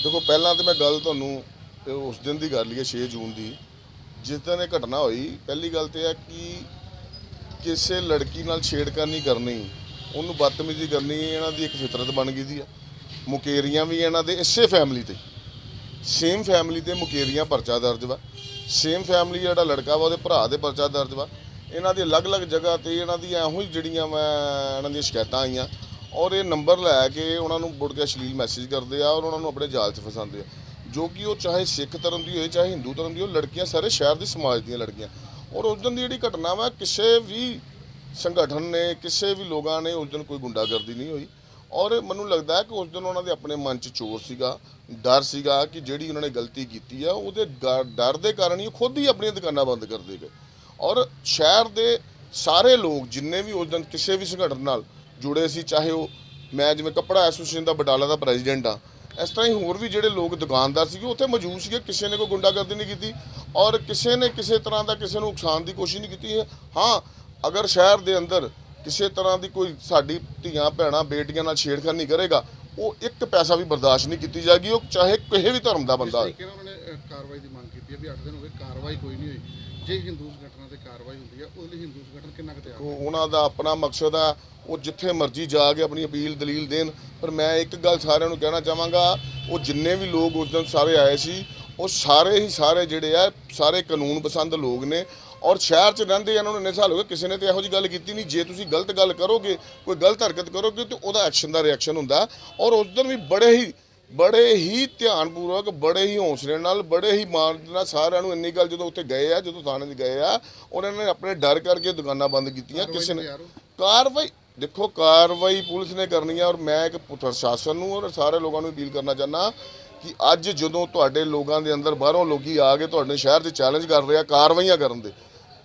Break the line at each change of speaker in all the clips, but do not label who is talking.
देखो पहला तो मैं गल तुहानूं उस दिन की कर ली है 6 जून की जिस दिन ये घटना हुई। पहली गल तो है कि किसी लड़की नाल छेड़खानी करनी, उन्होंने बदतमीजी करनी इन्हां दी एक फितरत बन गई दी है। मुकेरियां भी इन्हां दे इसे फैमिली ते सेम फैमिली ते मुकेरियां परचा दर्ज वा। सेम फैमिली जिहड़ा लड़का वा उहदे भरा दे परचा दर्ज वा। इन्हां दी अलग अलग जगह ते इन्हां दी एहो ही जिहड़ियां मैं इन्हां दी शिकायतां आईयां और ये नंबर लैके उन्होंने मुड़ के अश्लील मैसेज करते हैं और उन्होंने अपने जाल च फसाते हैं, जो कि वो चाहे सिख धर्म की हो चाहे हिंदू धर्म की हो, लड़कियां सारे शहर की समाज दी लड़कियां। और उस दिन की जी घटना वा किसी भी संगठन ने किसी भी लोगों ने उस दिन कोई गुंडागर्दी नहीं हुई। और मैनू लगता है कि उस दिन उन्होंने अपने मन च चोर सीगा, डर सीगा कि जिहड़ी उन्होंने गलती की है वो डर के कारण ही खुद ही अपन दुकानां बंद कर दे गए। और शहर के सारे लोग जिन्ने भी उस दिन किसी भी संगठन नाल जुड़े सी, चाहे वो मैं जिवें कपड़ा एसोसीएशन का बटाला का प्रेजिडेंट हाँ, इस तरह ही होर भी जोड़े लोग दुकानदार से उत्थे मौजूद से, किसी ने कोई गुंडागर्दी नहीं की और किसी ने किसी तरह का किसी को नुकसान की कोशिश नहीं की। हाँ, अगर शहर के अंदर किसी तरह की कोई साडी धीआं भैणां बेटियां नाल छेड़खानी करेगा, वो एक पैसा भी बर्दाश्त नहीं की जाएगी, वो चाहे किसी भी धर्म का बंदा हो।
कार्रवाई की मांग की भी 8 दिन हो गए, कार्रवाई कोई नहीं हुई। जे हिंदू संगठन से कार्रवाई होती है उस लिए हिंदू संगठन कितना तैयार है?
उन्हों का अपना मकसद है, वो जिथे मर्जी जाके अपनी अपील दलील देन। पर मैं एक गल सारिਆਂ ਨੂੰ कहना चाहांगा, वो जिन्ने भी लोग उस दिन सारे आए सी वो सारे ही सारे जिहड़े आ सारे कानून पसंद लोग ने और शहर च रहिंदे इन्होंने इन्ने साल हो गए, किसी ने तो यहो जी गल की नहीं। जे तुसीं गलत गल करोगे, कोई गलत हरकत करोगे तो वह एक्शन का रिएक्शन हुंदा। और उस दिन भी बड़े ही ध्यानपूर्वक बड़े ही हौसले नाल बड़े ही मान नाल सारिਆਂ ਨੂੰ ਇੰਨੀ ਗੱਲ ਜਦੋਂ ਉੱਥੇ गए आ, ਜਦੋਂ थाने 'ਚ गए आ, उन्होंने अपने डर करके दुकानां बंद कीतियां। किसी ने कार्रवाई देखो कार्रवाई पुलिस ने करनी है। और मैं एक प्रशासन नूं और सारे लोगों को अपील करना चाहना कि अज जदों तुहाडे लोगों के अंदर बाहरों लोग आ के तुहाडे शहर 'च चैलेंज कर रहे हैं कार्रवाइयां करन दे,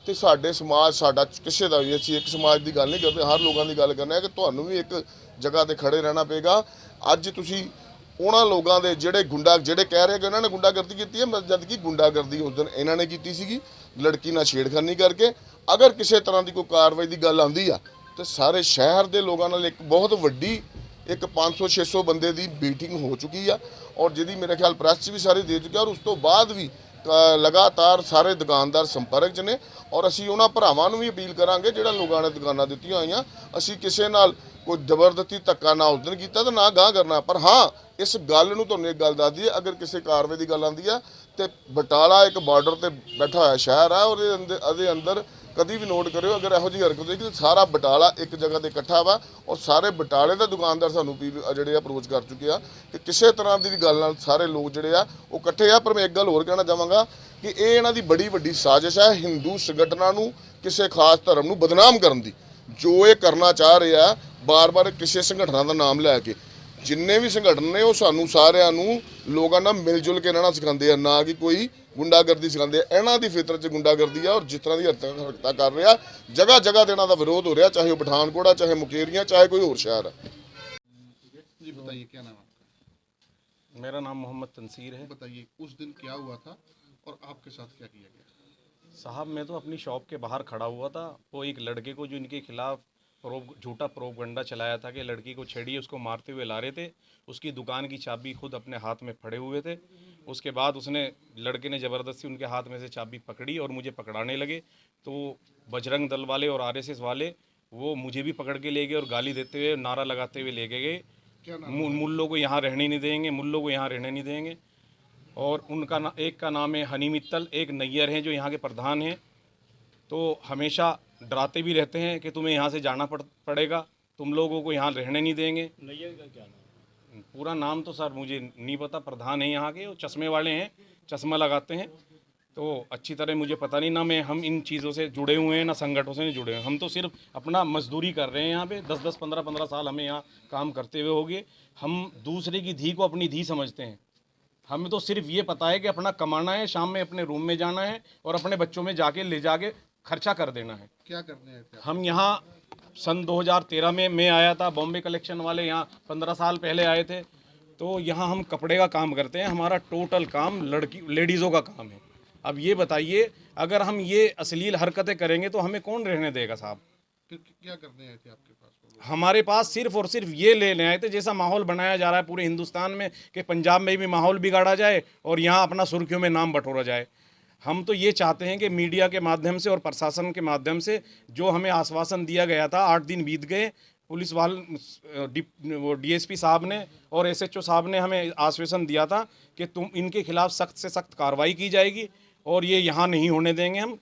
तो साडे समाज साडा किसी का भी असीं एक समाज की गल नहीं करते, हर लोगों की गल करना है कि तुहानूं भी एक जगह ते खड़े रहना पेगा। अज तुसीं उन्होंने लोगों के जोड़े गुंडा जोड़े कह रहे कि इन्होंने गुंडागर्दी की है, जबकि गुंडागर्दी उस दिन इन्होंने की सी लड़की नाल छेड़खानी करके। अगर किसी तरह की कोई कार्रवाई की गल आती है तो सारे शहर के लोगों नाल एक बहुत वड्डी एक 500-600 बंदे की मीटिंग हो चुकी है और जिहदी मेरे ख्याल प्रैस च भी सारी दे चुकी है। और उस तो बाद भी लगातार सारे दुकानदार संपर्क च ने और असीं उन्हां भरावां नूं भी अपील करांगे जिहड़ा लोगों ने दुकानां दित्तियां होईयां, असीं किसी नाल कोई जबरदस्ती धक्का ना उस दिन किया तो ना गांह करना। पर हाँ, इस गल नूं तुहानूं एक गल दस दईए, अगर किसी कार्रवाई की गल आती है तो बटाला एक बार्डर पर बैठा हुआ शहर है और ये अंदर कभी भी नोट करो अगर यहो जी हरकत होगी तो सारा बटाला एक जगह पर इकट्ठा वा और सारे बटाले के दुकानदार सानूं जिहड़े अप्रोच कर चुके हैं कि किसी तरह की भी गल नाल सारे लोग जिहड़े आ वो इकट्ठे आ। पर मैं एक गल होर कहना चाहांगा कि ये इन्हां दी बड़ी वड्डी साजिश है हिंदू संगठनां नूं किसी खास धर्म नूं बदनाम करन दी, जो ये करना चाह रहे हैं बार बार किसी संगठन का नाम लैके। जिन्ने भी संगठन ने वो सानू सारिਆਂ ਨੂੰ लोगों नाल मिलजुल के रहना सिखाते हैं, ना कि कोई गुंडागर्दी सिखाते हैं। इन्हां दी फितरत च गुंडागर्दी है और जिस तरह की हरकतां कर रहा जगह जगह इन्हां दा विरोध हो रहा, चाहे वो पठानकोट है चाहे मुकेरियां चाहे कोई होर शहर है।
जी बताइए क्या नाम आपका?
मेरा नाम मोहम्मद तनसीर है।
बताइए उस दिन क्या हुआ था और आपके साथ क्या किया गया?
साहब मैं तो अपनी शॉप के बाहर खड़ा हुआ था, वो एक लड़के को जो इनके खिलाफ झूठा प्रोपगंडा चलाया था कि लड़की को छेड़िए उसको मारते हुए ला रहे थे, उसकी दुकान की चाबी खुद अपने हाथ में फड़े हुए थे। उसके बाद उसने लड़के ने ज़बरदस्ती उनके हाथ में से चाबी पकड़ी और मुझे पकड़ाने लगे, तो बजरंग दल वाले और आरएसएस वाले वो मुझे भी पकड़ के ले गए और गाली देते हुए नारा लगाते हुए ले गए मुल्लों को यहाँ रहने नहीं देंगे, मुल्लों को यहाँ रहने नहीं देंगे। और उनका एक का नाम है हनी मित्तल, एक नैयर हैं जो यहाँ के प्रधान हैं, तो हमेशा डराते भी रहते हैं कि तुम्हें यहाँ से जाना पड़ेगा, तुम लोगों को यहाँ रहने नहीं देंगे। नैयर का क्या नाम? पूरा नाम तो सर मुझे नहीं पता, प्रधान है यहाँ के, वो चश्मे वाले हैं, चश्मा लगाते हैं, तो अच्छी तरह मुझे पता नहीं ना। मैं हम इन चीज़ों से जुड़े हुए हैं ना संगठनों से नहीं जुड़े हुए हैं, हम तो सिर्फ अपना मजदूरी कर रहे हैं यहाँ पे। 10-10, 15-15 साल हमें यहाँ काम करते हुए हो गए। हम दूसरे की धी को अपनी धी समझते हैं। हमें तो सिर्फ ये पता है कि अपना कमाना है, शाम में अपने रूम में जाना है और अपने बच्चों में जाके ले जाके खर्चा कर देना है।
क्या करने आए थे?
हम यहाँ सन 2013 में मैं आया था, बॉम्बे कलेक्शन वाले यहाँ 15 साल पहले आए थे। तो यहाँ हम कपड़े का काम करते हैं, हमारा टोटल काम लेडीज़ों का काम है। अब ये बताइए अगर हम ये अश्लील हरकतें करेंगे तो हमें कौन रहने देगा साहब?
क्या करने आए थे आपके पास?
हमारे पास सिर्फ और सिर्फ ये लेने आए थे, जैसा माहौल बनाया जा रहा है पूरे हिंदुस्तान में कि पंजाब में भी माहौल बिगाड़ा जाए और यहाँ अपना सुर्खियों में नाम बटोरा जाए। हम तो ये चाहते हैं कि मीडिया के माध्यम से और प्रशासन के माध्यम से जो हमें आश्वासन दिया गया था, 8 दिन बीत गए, पुलिस वो डीएसपी साहब ने और एसएचओ साहब ने हमें आश्वासन दिया था कि तुम इनके खिलाफ सख्त से सख्त कार्रवाई की जाएगी और ये यहाँ नहीं होने देंगे। हम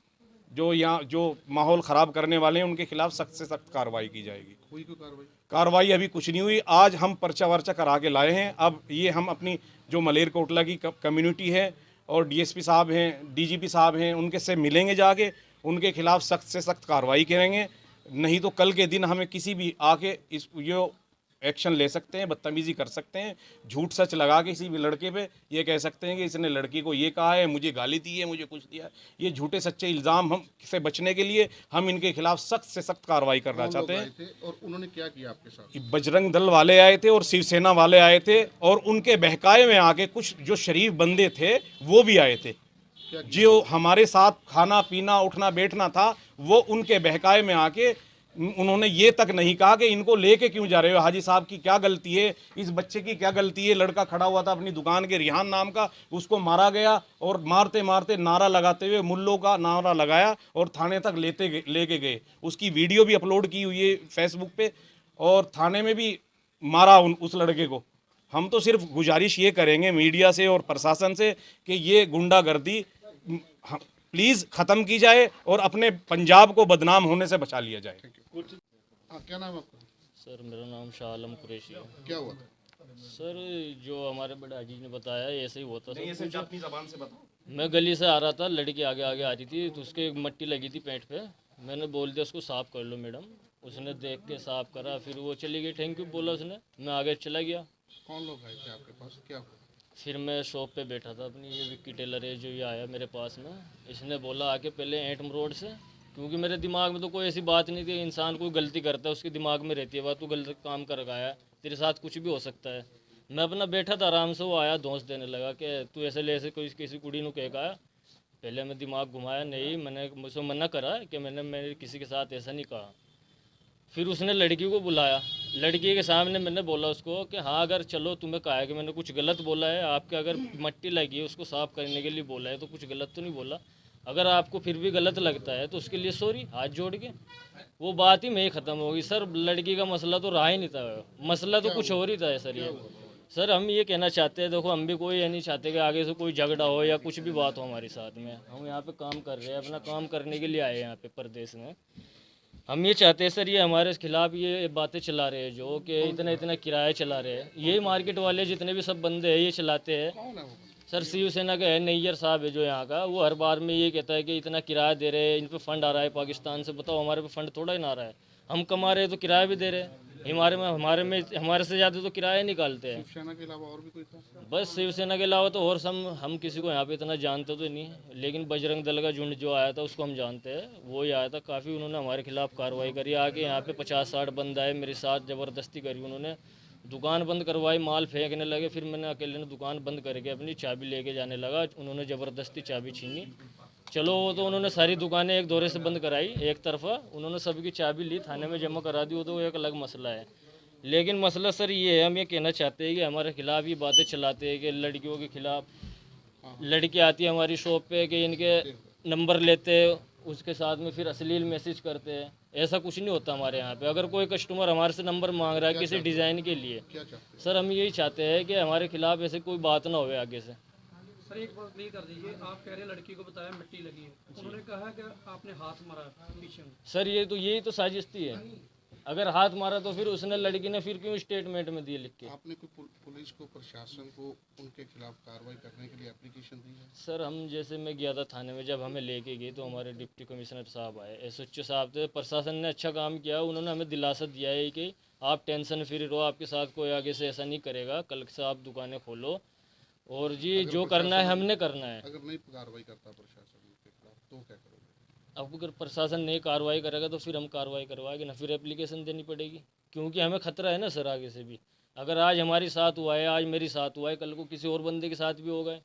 जो माहौल ख़राब करने वाले हैं उनके खिलाफ सख्त से सख्त कार्रवाई की जाएगी।
हुई कोई कार्रवाई?
कार्रवाई अभी कुछ नहीं हुई। आज हम पर्चा वर्चा करा के लाए हैं। अब ये हम अपनी जो मलेरकोटला की कम्युनिटी है और डीएसपी साहब हैं, डीजीपी साहब हैं, उनके से मिलेंगे, जाके उनके खिलाफ सख्त से सख्त कार्रवाई करेंगे। नहीं तो कल के दिन हमें किसी भी आके इस ये एक्शन ले सकते हैं, बदतमीज़ी कर सकते हैं, झूठ सच लगा के किसी भी लड़के पे ये कह सकते हैं कि इसने लड़की को ये कहा है, मुझे गाली दी है, मुझे कुछ दिया है। ये झूठे सच्चे इल्ज़ाम हम से बचने के लिए हम इनके खिलाफ सख्त से सख्त कार्रवाई करना
कौन लोग
चाहते
आए
हैं।
थे और उन्होंने क्या किया आपके साथ?
बजरंग दल वाले आए थे और शिवसेना वाले आए थे और उनके बहकाए में आके कुछ जो शरीफ बंदे थे वो भी आए थे।
क्या किया?
जो हमारे साथ खाना पीना उठना बैठना था वो उनके बहकाए में आके उन्होंने ये तक नहीं कहा कि इनको लेके क्यों जा रहे हो, हाजी साहब की क्या गलती है, इस बच्चे की क्या गलती है। लड़का खड़ा हुआ था अपनी दुकान के, रिहान नाम का, उसको मारा गया और मारते मारते नारा लगाते हुए मुल्लों का नारा लगाया और थाने तक लेके गए। उसकी वीडियो भी अपलोड की हुई है फेसबुक पे और थाने में भी मारा उस लड़के को। हम तो सिर्फ गुजारिश ये करेंगे मीडिया से और प्रशासन से कि ये गुंडागर्दी प्लीज़ ख़त्म की जाए और अपने पंजाब को बदनाम होने से बचा लिया जाए।
हाँ, क्या नाम है आपका?
सर मेरा नाम शाह आलम कुरैशी है।
क्या हुआ था?
सर जो हमारे बड़े अजीज ने बताया ऐसे ही होता
नहीं,
सर।
ऐसे अपनी ज़बान से बताओ।
मैं गली से आ रहा था, लड़की आगे आगे आ रही थी तो उसके एक मट्टी लगी थी पेट पे। मैंने बोल दिया उसको साफ़ कर लो मैडम। उसने देख के साफ़ करा, फिर वो चली गई, थैंक यू बोला उसने। मैं आगे चला गया।
कौन लोग आए थे आपके पास? क्या हुआ?
फिर मैं शॉप पे बैठा था अपनी, ये विक्की टेलर है जो ये आया मेरे पास में। इसने बोला आके पहले एटम रोड से, क्योंकि मेरे दिमाग में तो कोई ऐसी बात नहीं थी। इंसान कोई गलती करता है उसके दिमाग में रहती है बात, तू गलत काम कर गया, तेरे साथ कुछ भी हो सकता है। मैं अपना बैठा था आराम से, वो आया धौंस देने लगा कि तू ऐसे कोई किसी कुड़ी को कह आया। पहले मैं दिमाग घुमाया, नहीं, मैंने मुझसे मना करा कि मैंने किसी के साथ ऐसा नहीं कहा। फिर उसने लड़की को बुलाया, लड़की के सामने मैंने बोला उसको कि हाँ अगर चलो तुम्हें कहा है कि मैंने कुछ गलत बोला है, आपके अगर मट्टी लगी है उसको साफ़ करने के लिए बोला है तो कुछ गलत तो नहीं बोला। अगर आपको फिर भी गलत लगता है तो उसके लिए सॉरी, हाथ जोड़ के वो बात ही में ही ख़त्म होगी। सर लड़की का मसला तो रहा ही नहीं था, मसला तो कुछ और ही था सर। ये सर हम ये कहना चाहते हैं, देखो हम भी कोई ये नहीं चाहते कि आगे से कोई झगड़ा हो या कुछ भी बात हो हमारे साथ में। हम यहाँ पे काम कर रहे हैं, अपना काम करने के लिए आए हैं यहाँ पे प्रदेश में। हम ये चाहते हैं सर, ये हमारे खिलाफ ये बातें चला रहे हैं जो कि इतना इतना किराया चला रहे हैं, यही मार्केट वाले जितने भी सब बंदे हैं ये चलाते हैं।
कौन है वो?
सर शिवसेना का है, नैयर साहब है जो यहाँ का, वो हर बार में ये कहता है कि इतना किराया दे रहे हैं, इन पे फंड आ रहा है पाकिस्तान से। बताओ हमारे पे फंड थोड़ा ही ना आ रहा है, हम कमा रहे हैं तो किराया भी दे रहे हैं। हमारे से ज़्यादा तो किराया निकालते हैं।
शिवसेना के अलावा और भी कोई था?
बस शिवसेना के अलावा तो और हम किसी को यहाँ पे इतना जानते तो नहीं, लेकिन बजरंग दल का झुंड जो आया था उसको हम जानते हैं, वो ही आया था। काफ़ी उन्होंने हमारे खिलाफ कार्रवाई करी, आके यहाँ पे 50-60 बंद आए, मेरे साथ ज़बरदस्ती करी उन्होंने, दुकान बंद करवाई, माल फेंकने लगे। फिर मैंने अकेले ने दुकान बंद करके अपनी चाबी लेके जाने लगा, उन्होंने ज़बरदस्ती चाबी छीनी। चलो वो तो उन्होंने सारी दुकानें एक दौरे से बंद कराई एक तरफा, उन्होंने सबकी चाबी ली, थाने में जमा करा दी, वो तो एक अलग मसला है। लेकिन मसला सर ये है, हम ये कहना चाहते हैं कि हमारे खिलाफ ये बातें चलाते हैं कि लड़कियों के खिलाफ, लड़की आती है हमारी शॉप पे कि इनके नंबर लेते हैं, उसके साथ में फिर अश्लील मैसेज करते हैं। ऐसा कुछ नहीं होता हमारे यहाँ पे। अगर कोई कस्टमर हमारे से नंबर मांग रहा है किसी डिज़ाइन के लिए,
क्या चाहते हैं?
सर हम यही चाहते हैं कि हमारे खिलाफ ऐसे कोई बात ना हो आगे से।
सर एक बात क्लियर कर दीजिए, आप कह रहे हैं लड़की को बताया मिट्टी लगी है, उन्होंने कहा कि आपने हाथ मारा पीछे में।
सर यही तो साजिश थी है। अगर हाथ मारा तो फिर उसने, लड़की ने फिर क्यों स्टेटमेंट में दिए लिख के?
आपने कोई पुलिस को, प्रशासन को उनके खिलाफ कार्रवाई करने के लिए एप्लीकेशन दी है?
सर हम जैसे मैं गया था थाने में, जब हमें लेके गए तो हमारे डिप्टी कमिश्नर साहब आए, एसएचओ साहब थे। प्रशासन ने अच्छा काम किया, उन्होंने हमें दिलासा दिया है कि आप टेंशन फ्री रहो, आपके साथ कोई आगे से ऐसा नहीं करेगा, कल से आप दुकानें खोलो और जी जो करना है हमने करना है।
अगर नहीं कार्रवाई करता प्रशासन उनके खिलाफ तो क्या करोगे?
अब अगर प्रशासन नहीं कार्रवाई करेगा तो फिर हम कार्रवाई करवाएंगे ना, फिर एप्लीकेशन देनी पड़ेगी, क्योंकि हमें खतरा है ना सर आगे से भी। अगर आज हमारे साथ हुआ है, आज मेरे साथ हुआ है, कल को किसी और बंदे के साथ भी होगा,